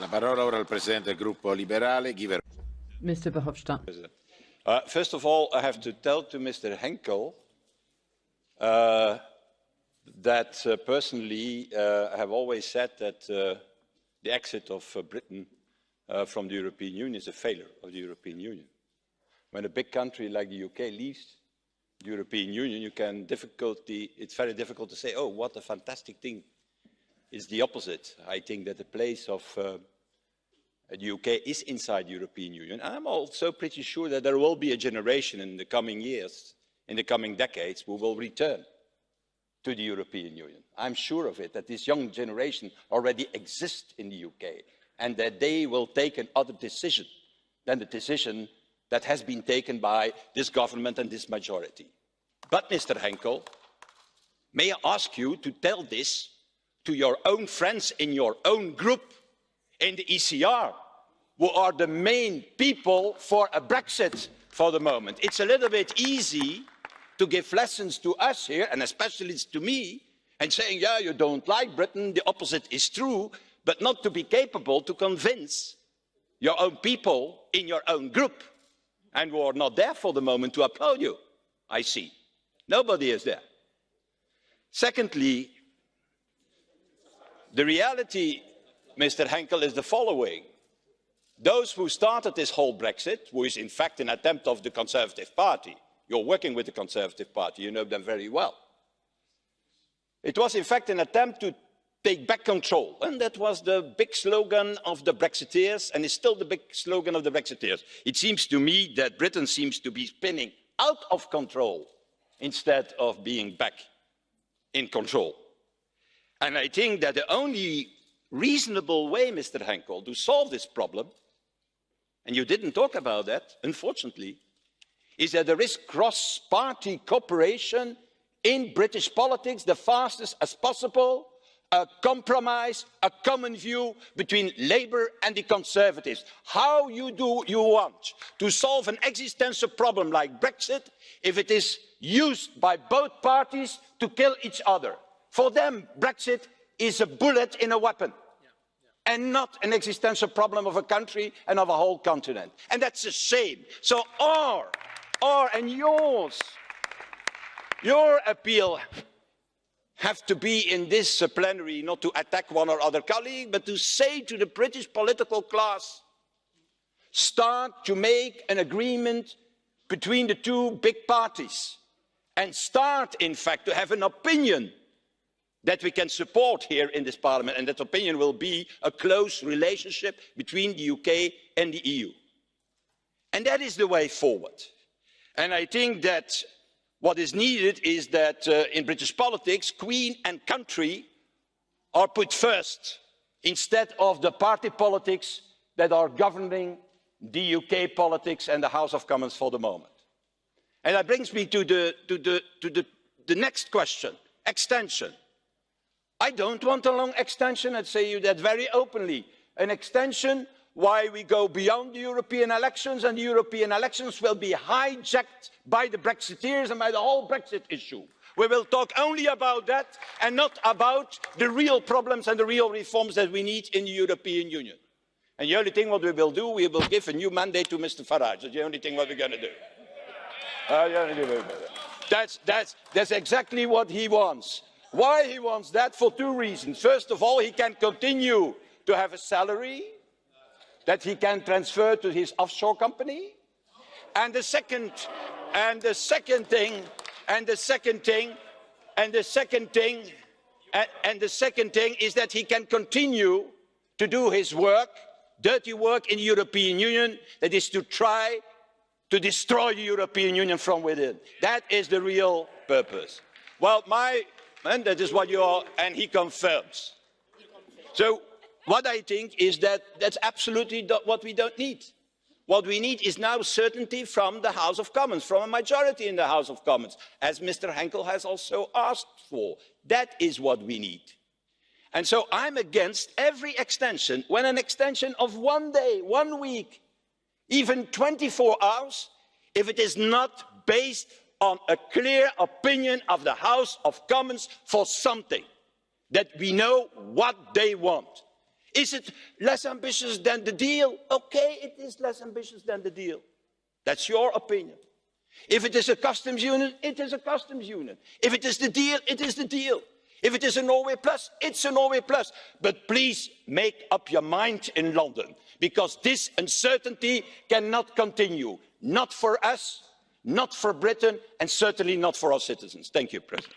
La parola ora al Presidente del Gruppo Liberale, Mr. Verhofstadt. First of all, I have to tell to Mr. Henkel that personally I have always said that the exit of Britain from the European Union is a failure of the European Union. When a big country like the UK leaves the European Union, it's very difficult to say, oh, what a fantastic thing. It's the opposite. I think that the place of the UK is inside the European Union. And I'm also pretty sure that there will be a generation in the coming years, in the coming decades, who will return to the European Union. I'm sure of it, that this young generation already exists in the UK and that they will take another decision than the decision that has been taken by this government and this majority. But, Mr. Henkel, may I ask you to tell this to your own friends in your own group in the ECR, who are the main people for a Brexit for the moment. It's a little bit easy to give lessons to us here, and especially to me, and saying, yeah, you don't like Britain, the opposite is true, but not to be capable to convince your own people in your own group, and who are not there for the moment to applaud you, I see. Nobody is there. Secondly, the reality, Mr. Henkel, is the following. Those who started this whole Brexit, who is in fact an attempt of the Conservative Party, you're working with the Conservative Party, you know them very well. It was in fact an attempt to take back control, and that was the big slogan of the Brexiteers, and is still the big slogan of the Brexiteers. It seems to me that Britain seems to be spinning out of control instead of being back in control. And I think that the only reasonable way, Mr. Henkel, to solve this problem, and you didn't talk about that, unfortunately, is that there is cross-party cooperation in British politics the fastest as possible, a compromise, a common view between Labour and the Conservatives. How you want to solve an existential problem like Brexit if it is used by both parties to kill each other? For them, Brexit is a bullet in a weapon and not an existential problem of a country and of a whole continent. And that's a shame. So and your appeal have to be in this plenary, not to attack one or other colleague, but to say to the British political class, start to make an agreement between the two big parties and start, in fact, to have an opinion that we can support here in this parliament, and that opinion will be a close relationship between the UK and the EU. And that is the way forward. And I think that what is needed is that in British politics, Queen and country are put first, instead of the party politics that are governing the UK politics and the House of Commons for the moment. And that brings me to the next question, extension. I don't want a long extension, I'd say you that very openly. An extension why we go beyond the European elections, and the European elections will be hijacked by the Brexiteers and by the whole Brexit issue. We will talk only about that and not about the real problems and the real reforms that we need in the European Union. And the only thing what we will do, we will give a new mandate to Mr. Farage. That's the only thing what we're going to do. That's exactly what he wants. Why he wants that? For two reasons. First of all, he can continue to have a salary that he can transfer to his offshore company. And the second thing is that he can continue to do his work, dirty work in the European Union, that is to try to destroy the European Union from within. That is the real purpose. Well, and that is what you are, and he confirms. So what I think is that that's absolutely what we don't need. What we need is now certainty from the House of Commons, from a majority in the House of Commons, as Mr. Henkel has also asked for. That is what we need. And so I'm against every extension. When an extension of 1 day, 1 week, even 24 hours, if it is not based on a clear opinion of the House of Commons for something, that we know what they want. Is it less ambitious than the deal? Okay, it is less ambitious than the deal. That's your opinion. If it is a customs union, it is a customs union. If it is the deal, it is the deal. If it is a Norway plus, it's a Norway plus. But please make up your mind in London, because this uncertainty cannot continue. Not for us, not for Britain, and certainly not for our citizens. Thank you, President.